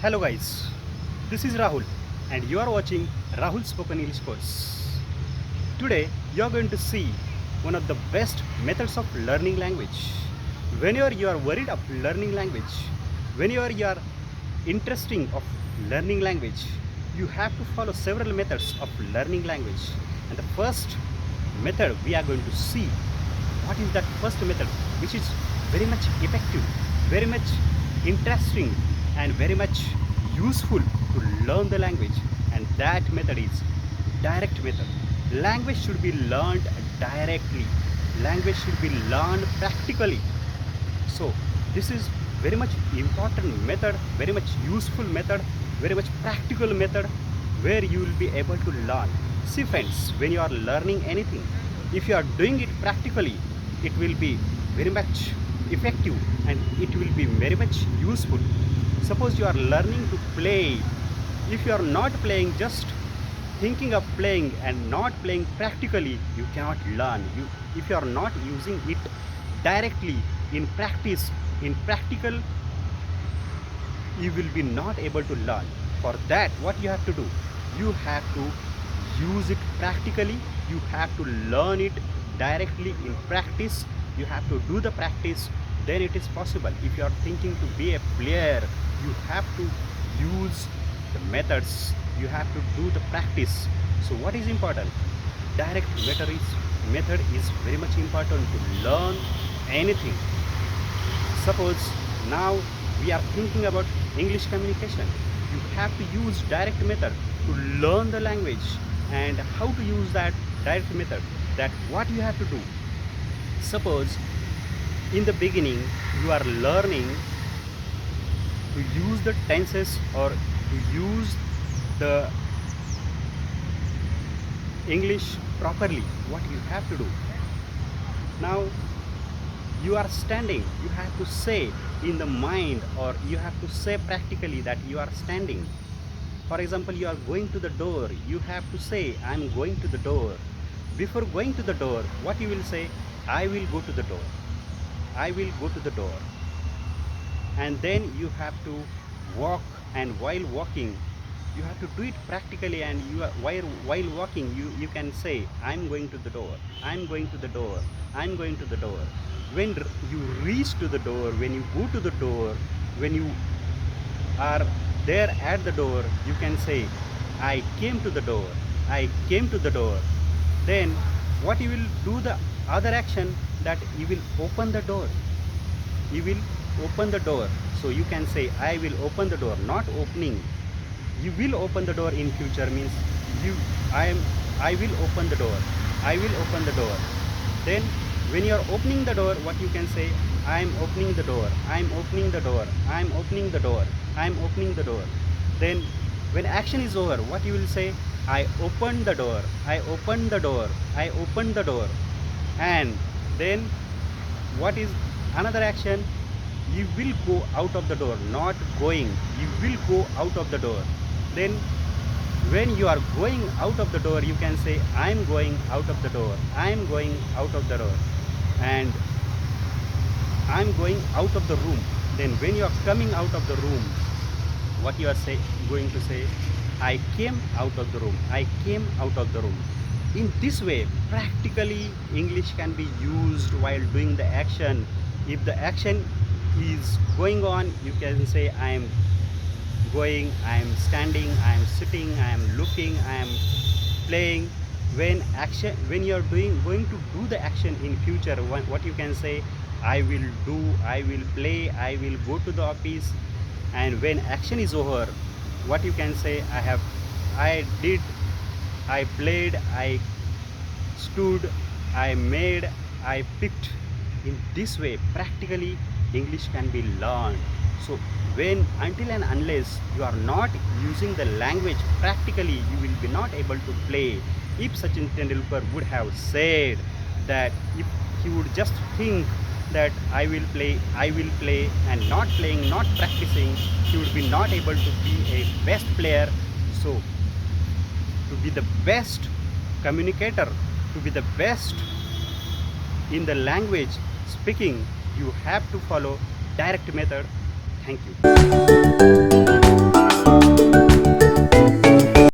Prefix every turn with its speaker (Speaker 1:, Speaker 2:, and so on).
Speaker 1: Hello guys, this is Rahul and you are watching Rahul Spoken English course. Today you are going to see one of the best methods of learning language. Whenever you are worried of learning language, whenever you are interested of learning language, you have to follow several methods of learning language. And the first method we are going to see what is that first method which is very much effective, very much interesting and very much useful to learn the language, and that method is direct method. Language should be learned directly, language should be learned practically. So this is very much important method, very much useful method, very much practical method where you will be able to learn. See friends, when you are learning anything, if you are doing it practically, it will be very much effective and it will be very much useful. Suppose you are learning to play. If you are not playing, just thinking of playing and not playing practically, you cannot learn. If you are not using it directly in practice, in practical, you will be not able to learn. For that, what you have to do? You have to use it practically. You have to learn it directly in practice. You have to do the practice, then it is possible. If you are thinking to be a player, you have to use the methods, you have to do the practice. So what is important? Direct method is very much important to learn anything. Suppose now we are thinking about English communication. You have to use direct method to learn the language. And how to use that direct method? That what you have to do? Suppose in the beginning you are learning to use the tenses or to use the English properly. What you have to do? Now you are standing, you have to say in the mind, or you have to say practically that you are standing. For example, you are going to the door, you have to say I am going to the door. Before going to the door, what you will say? I will go to the door. I will go to the door. And then you have to walk, and while walking you have to do it practically, and while walking you can say I'm going to the door, I'm going to the door, I'm going to the door. When you reach to the door, when you go to the door, when you are there at the door, you can say I came to the door, I came to the door. Then what you will do, the other action, that you will open the door, you will open the door. So you can say I will open the door, not opening. You will open the door in future means I will open the door, I will open the door. Then when you are opening the door, what you can say? I am opening the door, I am opening the door, I am opening the door, I am opening the door. Then when action is over, what you will say? I opened the door, I opened the door, I opened the door. And then what is another action? You will go out of the door, not going, you will go out of the door. Then when you are going out of the door, you can say I am going out of the door, I am going out of the door, and I am going out of the room. Then when you are coming out of the room, what you are going to say? I came out of the room, I came out of the room. In this way, practically English can be used while doing the action. If the action is going on, you can say I am going, I am standing, I am sitting, I am looking, I am playing. When you are going to do the action in future, what you can say? I will do, I will play, I will go to the office. And when action is over, what you can say? I did, I played, I stood, I made, I picked. In this way, practically English can be learned. So until and unless you are not using the language practically, you will be not able to play. If Sachin Tendulkar would have said that, if he would just think that I will play, and not playing, not practicing, he would be not able to be a best player. So to be the best communicator, to be the best in the language speaking, you have to follow direct method. Thank you.